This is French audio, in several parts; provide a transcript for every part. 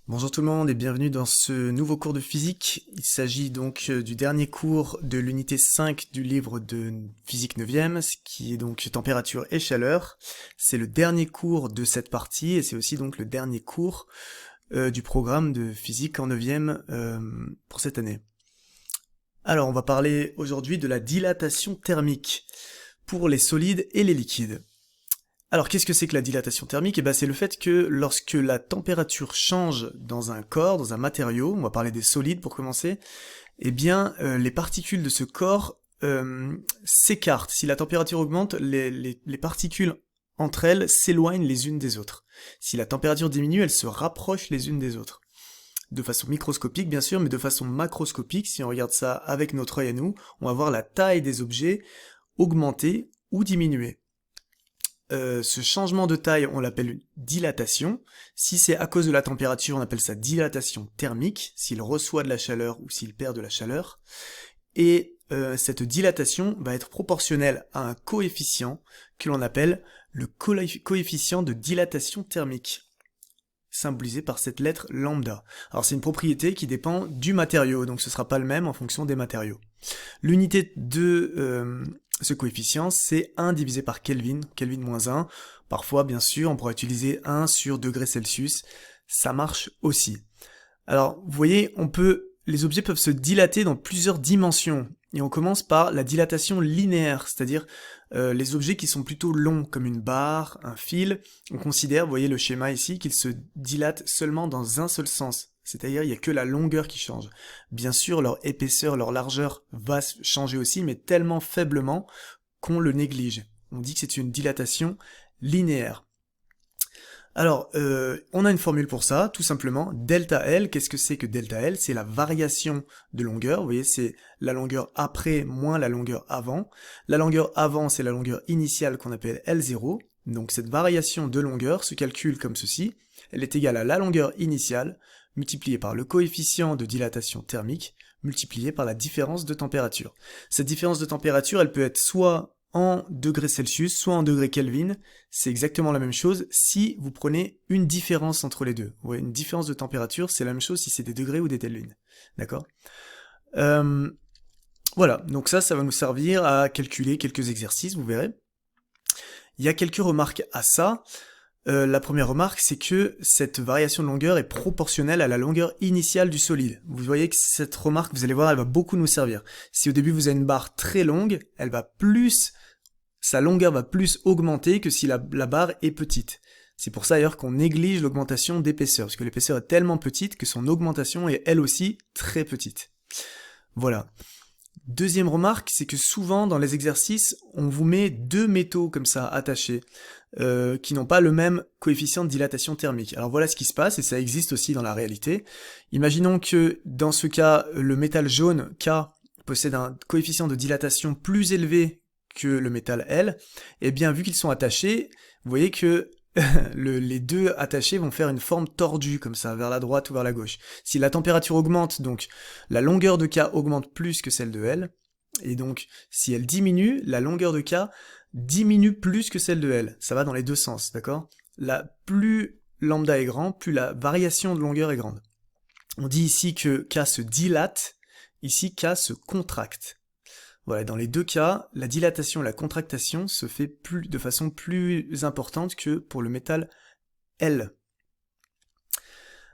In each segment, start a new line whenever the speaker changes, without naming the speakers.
Bonjour tout le monde et bienvenue dans ce nouveau cours de physique. Il s'agit donc du dernier cours de l'unité 5 du livre de physique 9e, ce qui est donc température et chaleur. C'est le dernier cours de cette partie et c'est aussi donc le dernier cours du programme de physique en 9e pour cette année. Alors on va parler aujourd'hui de la dilatation thermique pour les solides et les liquides. Alors qu'est-ce que c'est que la dilatation thermique? C'est le fait que lorsque la température change dans un corps, dans un matériau, on va parler des solides pour commencer, les particules de ce corps s'écartent. Si la température augmente, les particules entre elles s'éloignent les unes des autres. Si la température diminue, elles se rapprochent les unes des autres. De façon microscopique bien sûr, mais de façon macroscopique, si on regarde ça avec notre œil à nous, on va voir la taille des objets augmenter ou diminuer. Ce changement de taille, on l'appelle une dilatation. Si c'est à cause de la température, on appelle ça dilatation thermique, s'il reçoit de la chaleur ou s'il perd de la chaleur. Et cette dilatation va être proportionnelle à un coefficient que l'on appelle le coefficient de dilatation thermique, symbolisé par cette lettre lambda. Alors c'est une propriété qui dépend du matériau, donc ce ne sera pas le même en fonction des matériaux. L'unité de ce coefficient, c'est 1 divisé par Kelvin, Kelvin moins 1. Parfois, bien sûr, on pourra utiliser 1 sur degrés Celsius. Ça marche aussi. Alors, vous voyez, les objets peuvent se dilater dans plusieurs dimensions. Et on commence par la dilatation linéaire, c'est-à-dire les objets qui sont plutôt longs, comme une barre, un fil. On considère, vous voyez le schéma ici, qu'ils se dilatent seulement dans un seul sens. C'est-à-dire, il n'y a que la longueur qui change. Bien sûr, leur épaisseur, leur largeur va changer aussi, mais tellement faiblement qu'on le néglige. On dit que c'est une dilatation linéaire. Alors, on a une formule pour ça, tout simplement, delta L. Qu'est-ce que c'est que delta L? C'est la variation de longueur, vous voyez, c'est la longueur après moins la longueur avant. La longueur avant, c'est la longueur initiale qu'on appelle L0. Donc cette variation de longueur se calcule comme ceci. Elle est égale à la longueur initiale, multipliée par le coefficient de dilatation thermique, multiplié par la différence de température. Cette différence de température, elle peut être soit en degrés Celsius, soit en degrés Kelvin, c'est exactement la même chose si vous prenez une différence entre les deux. Vous voyez, une différence de température, c'est la même chose si c'est des degrés ou des Kelvin. D'accord Voilà, donc ça va nous servir à calculer quelques exercices, vous verrez. Il y a quelques remarques à ça. La première remarque, c'est que cette variation de longueur est proportionnelle à la longueur initiale du solide. Vous voyez que cette remarque, vous allez voir, elle va beaucoup nous servir. Si au début vous avez une barre très longue, sa longueur va plus augmenter que si la barre est petite. C'est pour ça d'ailleurs qu'on néglige l'augmentation d'épaisseur, parce que l'épaisseur est tellement petite que son augmentation est elle aussi très petite. Voilà. Deuxième remarque, c'est que souvent dans les exercices, on vous met deux métaux comme ça attachés, qui n'ont pas le même coefficient de dilatation thermique. Alors voilà ce qui se passe, et ça existe aussi dans la réalité. Imaginons que dans ce cas, le métal jaune K possède un coefficient de dilatation plus élevé que le métal L, et bien vu qu'ils sont attachés, vous voyez que les deux attachés vont faire une forme tordue, comme ça, vers la droite ou vers la gauche. Si la température augmente, donc la longueur de K augmente plus que celle de L, et donc si elle diminue, la longueur de K diminue plus que celle de L. Ça va dans les deux sens, d'accord? Plus lambda est grand, plus la variation de longueur est grande. On dit ici que K se dilate, ici K se contracte. Voilà, dans les deux cas, la dilatation et la contractation se fait de façon plus importante que pour le métal L.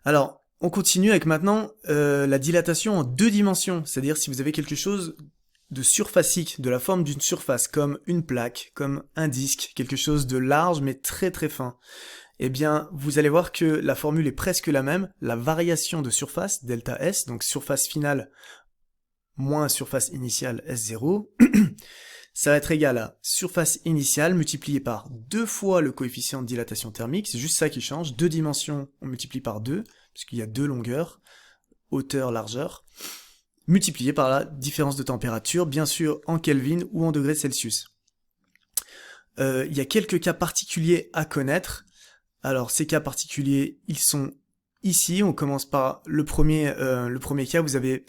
Alors, on continue avec maintenant la dilatation en deux dimensions, c'est-à-dire si vous avez quelque chose de surfacique, de la forme d'une surface, comme une plaque, comme un disque, quelque chose de large mais très très fin, eh bien, vous allez voir que la formule est presque la même, la variation de surface, delta S, donc surface finale moins surface initiale S0, ça va être égal à surface initiale multipliée par 2 fois le coefficient de dilatation thermique, c'est juste ça qui change, deux dimensions on multiplie par 2, puisqu'il y a deux longueurs, hauteur, largeur, multiplié par la différence de température, bien sûr en Kelvin ou en degrés Celsius. Il y a quelques cas particuliers à connaître. Alors ces cas particuliers, ils sont ici, on commence par le premier cas, vous avez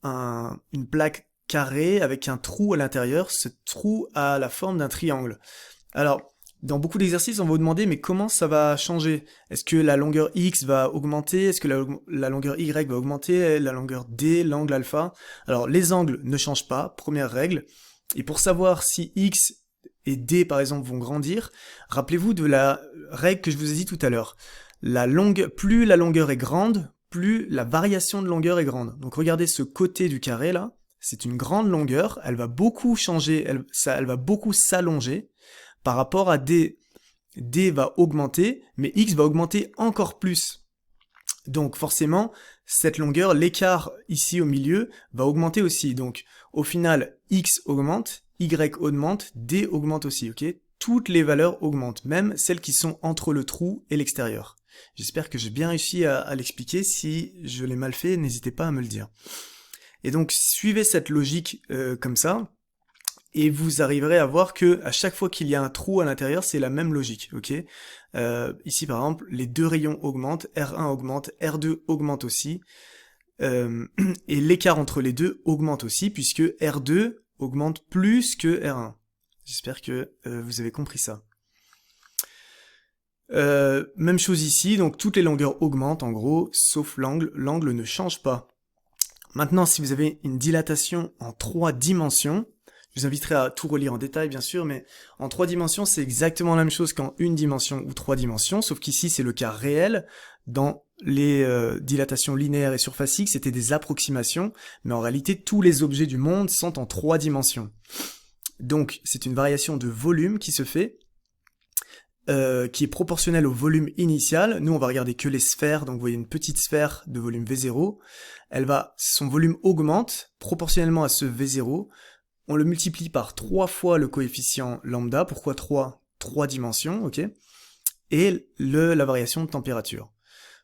une plaque carrée avec un trou à l'intérieur, ce trou a la forme d'un triangle. Alors, dans beaucoup d'exercices, on va vous demander, mais comment ça va changer? Est-ce que la longueur X va augmenter? Est-ce que la longueur Y va augmenter? La longueur D, l'angle alpha? Alors, les angles ne changent pas, première règle. Et pour savoir si X et D, par exemple, vont grandir, rappelez-vous de la règle que je vous ai dit tout à l'heure. Plus la longueur est grande, plus la variation de longueur est grande. Donc regardez ce côté du carré là, c'est une grande longueur, elle va beaucoup changer, elle va beaucoup s'allonger par rapport à D. D va augmenter, mais X va augmenter encore plus. Donc forcément, cette longueur, l'écart ici au milieu, va augmenter aussi. Donc au final, X augmente, Y augmente, D augmente aussi, ok? Toutes les valeurs augmentent, même celles qui sont entre le trou et l'extérieur. J'espère que j'ai bien réussi à l'expliquer. Si je l'ai mal fait, n'hésitez pas à me le dire. Et donc, suivez cette logique comme ça, et vous arriverez à voir que à chaque fois qu'il y a un trou à l'intérieur, c'est la même logique, ok? Ici, par exemple, les deux rayons augmentent, R1 augmente, R2 augmente aussi, et l'écart entre les deux augmente aussi, puisque R2 augmente plus que R1. J'espère que vous avez compris ça. Même chose ici, donc toutes les longueurs augmentent en gros, sauf l'angle. L'angle ne change pas. Maintenant, si vous avez une dilatation en 3 dimensions, je vous inviterai à tout relire en détail bien sûr, mais en 3 dimensions, c'est exactement la même chose qu'en 1 dimension ou 3 dimensions, sauf qu'ici c'est le cas réel. Dans les dilatations linéaires et surface X, c'était des approximations, mais en réalité, tous les objets du monde sont en 3 dimensions. Donc, c'est une variation de volume qui se fait, qui est proportionnelle au volume initial. Nous, on va regarder que les sphères, donc vous voyez une petite sphère de volume V0, son volume augmente proportionnellement à ce V0, on le multiplie par 3 fois le coefficient lambda, pourquoi 3 dimensions, ok, et la variation de température.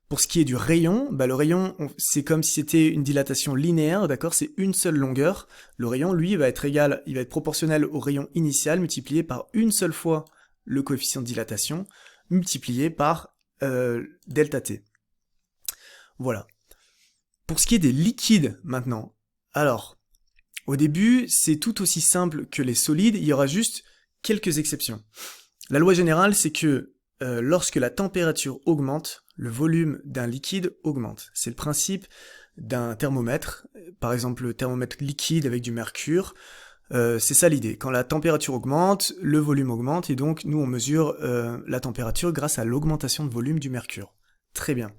Pour ce qui est du rayon, le rayon, c'est comme si c'était une dilatation linéaire, d'accord, c'est une seule longueur. Le rayon, lui, il va être proportionnel au rayon initial multiplié par une seule fois le coefficient de dilatation, multiplié par delta t. Voilà. Pour ce qui est des liquides, maintenant, alors, au début, c'est tout aussi simple que les solides, il y aura juste quelques exceptions. La loi générale, c'est que lorsque la température augmente, le volume d'un liquide augmente. C'est le principe d'un thermomètre, par exemple le thermomètre liquide avec du mercure, c'est ça l'idée. Quand la température augmente, le volume augmente, et donc nous on mesure la température grâce à l'augmentation de volume du mercure. Très bien.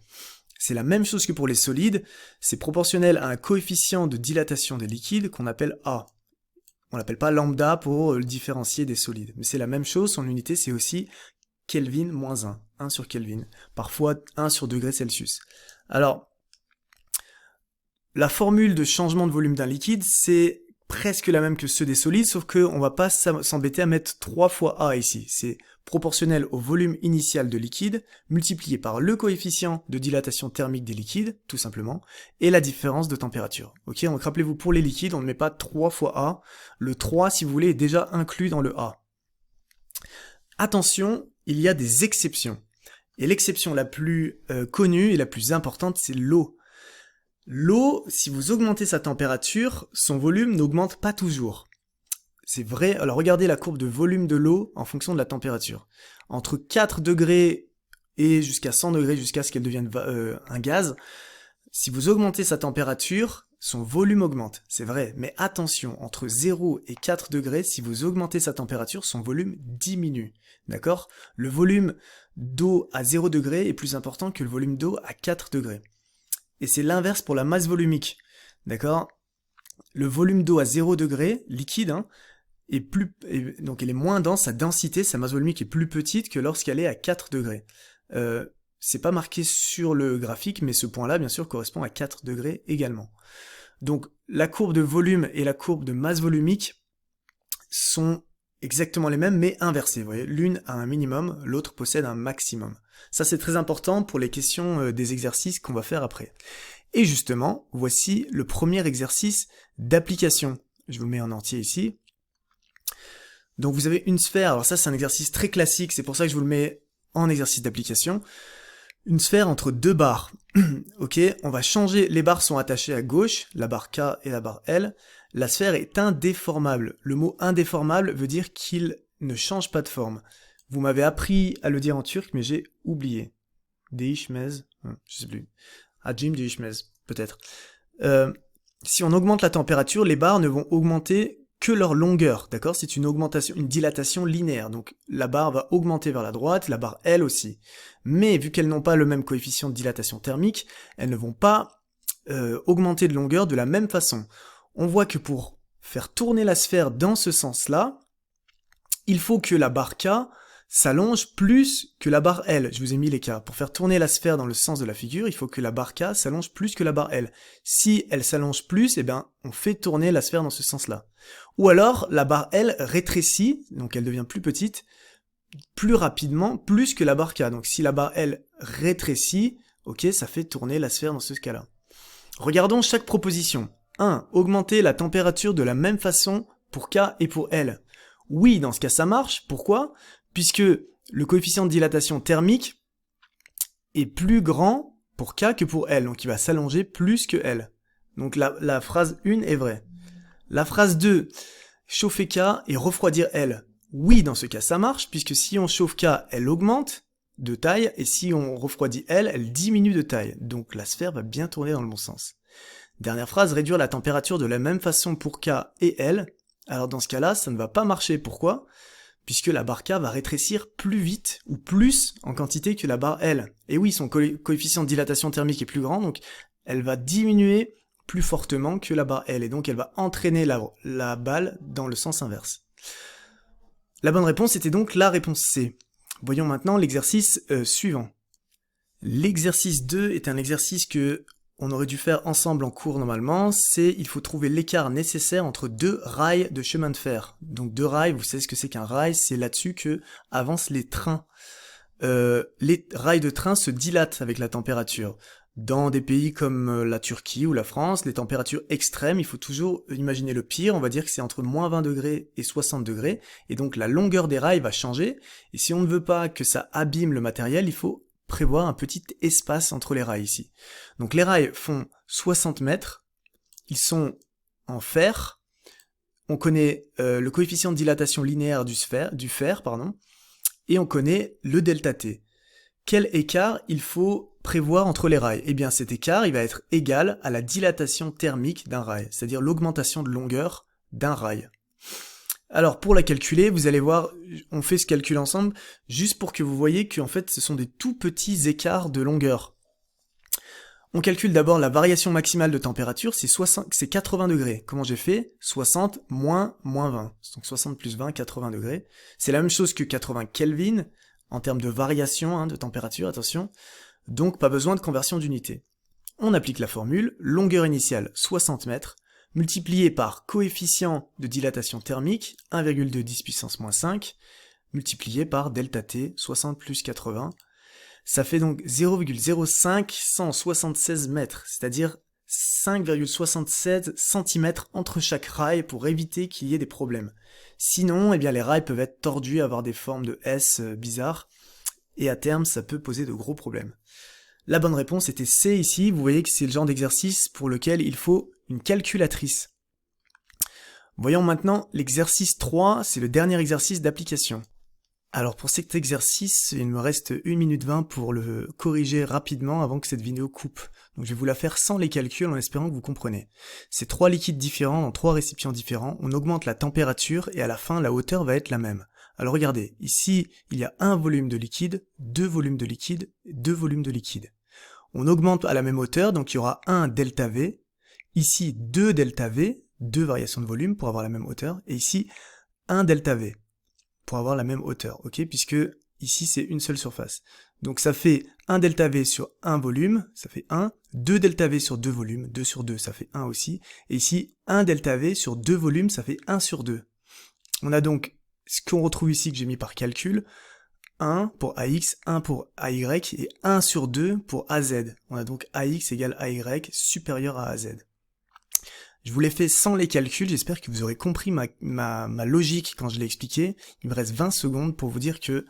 C'est la même chose que pour les solides, c'est proportionnel à un coefficient de dilatation des liquides qu'on appelle A. On l'appelle pas lambda pour le différencier des solides, mais c'est la même chose, son unité c'est aussi Kelvin moins 1 sur Kelvin, parfois 1 sur degré Celsius. Alors, la formule de changement de volume d'un liquide, c'est presque la même que ceux des solides, sauf qu'on va pas s'embêter à mettre 3 fois A ici. C'est proportionnel au volume initial de liquide, multiplié par le coefficient de dilatation thermique des liquides, tout simplement, et la différence de température. Ok, donc rappelez-vous, pour les liquides, on ne met pas 3 fois A. Le 3, si vous voulez, est déjà inclus dans le A. Attention, il y a des exceptions. Et l'exception la plus connue et la plus importante, c'est l'eau. L'eau, si vous augmentez sa température, son volume n'augmente pas toujours. C'est vrai, alors regardez la courbe de volume de l'eau en fonction de la température. Entre 4 degrés et jusqu'à 100 degrés, jusqu'à ce qu'elle devienne un gaz, si vous augmentez sa température, son volume augmente, c'est vrai, mais attention, entre 0 et 4 degrés, si vous augmentez sa température, son volume diminue, d'accord? Le volume d'eau à 0 degré est plus important que le volume d'eau à 4 degrés. Et c'est l'inverse pour la masse volumique, d'accord? Le volume d'eau à 0 degré, liquide, donc elle est moins dense, sa densité, sa masse volumique est plus petite que lorsqu'elle est à 4 degrés. C'est pas marqué sur le graphique, mais ce point-là, bien sûr, correspond à 4 degrés également. Donc, la courbe de volume et la courbe de masse volumique sont exactement les mêmes, mais inversées. Vous voyez, l'une a un minimum, l'autre possède un maximum. Ça, c'est très important pour les questions des exercices qu'on va faire après. Et justement, voici le premier exercice d'application. Je vous le mets en entier ici. Donc, vous avez une sphère. Alors ça, c'est un exercice très classique, c'est pour ça que je vous le mets en exercice d'application. Une sphère entre deux barres. Ok, on va changer, les barres sont attachées à gauche, la barre K et la barre L. La sphère est indéformable. Le mot indéformable veut dire qu'il ne change pas de forme. Vous m'avez appris à le dire en turc, mais j'ai oublié. Değişmez, je sais plus. Hacim değişmez, peut-être. Si on augmente la température, les barres ne vont augmenter que leur longueur, d'accord? C'est une augmentation, une dilatation linéaire. Donc la barre va augmenter vers la droite, la barre elle aussi. Mais vu qu'elles n'ont pas le même coefficient de dilatation thermique, elles ne vont pas augmenter de longueur de la même façon. On voit que pour faire tourner la sphère dans ce sens-là, il faut que la barre K s'allonge plus que la barre L. Je vous ai mis les cas. Pour faire tourner la sphère dans le sens de la figure, il faut que la barre K s'allonge plus que la barre L. Si elle s'allonge plus, eh bien, on fait tourner la sphère dans ce sens-là. Ou alors, la barre L rétrécit, donc elle devient plus petite, plus rapidement, plus que la barre K. Donc si la barre L rétrécit, ok, ça fait tourner la sphère dans ce cas-là. Regardons chaque proposition. 1. Augmenter la température de la même façon pour K et pour L. Oui, dans ce cas, ça marche. Pourquoi ? Puisque le coefficient de dilatation thermique est plus grand pour K que pour L, donc il va s'allonger plus que L. Donc la phrase 1 est vraie. La phrase 2, chauffer K et refroidir L. Oui, dans ce cas, ça marche, puisque si on chauffe K, elle augmente de taille, et si on refroidit L, elle diminue de taille. Donc la sphère va bien tourner dans le bon sens. Dernière phrase, réduire la température de la même façon pour K et L. Alors dans ce cas-là, ça ne va pas marcher. Pourquoi ? Puisque la barre K va rétrécir plus vite ou plus en quantité que la barre L. Et oui, son coefficient de dilatation thermique est plus grand, donc elle va diminuer plus fortement que la barre L, et donc elle va entraîner la balle dans le sens inverse. La bonne réponse était donc la réponse C. Voyons maintenant l'exercice suivant. L'exercice 2 est un exercice que on aurait dû faire ensemble en cours normalement, il faut trouver l'écart nécessaire entre deux rails de chemin de fer. Donc deux rails, vous savez ce que c'est qu'un rail, c'est là-dessus que avancent les trains. Les rails de train se dilatent avec la température. Dans des pays comme la Turquie ou la France, les températures extrêmes, il faut toujours imaginer le pire, on va dire que c'est entre moins 20 degrés et 60 degrés, et donc la longueur des rails va changer, et si on ne veut pas que ça abîme le matériel, il faut prévoir un petit espace entre les rails ici. Donc les rails font 60 mètres, ils sont en fer, on connaît le coefficient de dilatation linéaire du fer, et on connaît le delta T. Quel écart il faut prévoir entre les rails ? Eh bien cet écart il va être égal à la dilatation thermique d'un rail, c'est-à-dire l'augmentation de longueur d'un rail. Alors pour la calculer, vous allez voir, on fait ce calcul ensemble, juste pour que vous voyez qu'en fait ce sont des tout petits écarts de longueur. On calcule d'abord la variation maximale de température, c'est 80 degrés. Comment j'ai fait ? 60 moins 20. Donc 60 plus 20, 80 degrés. C'est la même chose que 80 Kelvin, en termes de variation de température, attention. Donc pas besoin de conversion d'unité. On applique la formule, longueur initiale 60 mètres, multiplié par coefficient de dilatation thermique, 1,2 10 puissance moins 5, multiplié par delta T, 60 plus 80, ça fait donc 0,0576 mètres, c'est-à-dire 5,76 cm entre chaque rail pour éviter qu'il y ait des problèmes. Sinon, eh bien, les rails peuvent être tordus, avoir des formes de S bizarres, et à terme, ça peut poser de gros problèmes. La bonne réponse était C ici, vous voyez que c'est le genre d'exercice pour lequel il faut une calculatrice. Voyons maintenant l'exercice 3, c'est le dernier exercice d'application. Alors pour cet exercice, il me reste 1 minute 20 pour le corriger rapidement avant que cette vidéo coupe. Donc je vais vous la faire sans les calculs en espérant que vous comprenez. C'est 3 liquides différents dans 3 récipients différents, on augmente la température et à la fin la hauteur va être la même. Alors regardez, ici il y a un volume de liquide, 2 volumes de liquide, 2 volumes de liquide. On augmente à la même hauteur, donc il y aura un delta V, ici 2 delta V, 2 variations de volume pour avoir la même hauteur, et ici 1 delta V pour avoir la même hauteur, ok, puisque ici c'est une seule surface. Donc ça fait 1 delta V sur 1 volume, ça fait 1, 2 delta V sur 2 volumes, 2 sur 2, ça fait 1 aussi, et ici 1 delta V sur 2 volumes, ça fait 1 sur 2. On a donc ce qu'on retrouve ici que j'ai mis par calcul, 1 pour AX, 1 pour AY, et 1 sur 2 pour AZ. On a donc AX égale AY supérieur à AZ. Je vous l'ai fait sans les calculs, j'espère que vous aurez compris ma logique quand je l'ai expliqué. Il me reste 20 secondes pour vous dire que,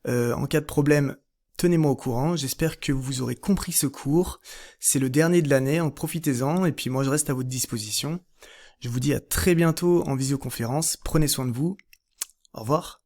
en cas de problème, tenez-moi au courant. J'espère que vous aurez compris ce cours. C'est le dernier de l'année, donc profitez-en, et puis moi je reste à votre disposition. Je vous dis à très bientôt en visioconférence, prenez soin de vous. Au revoir.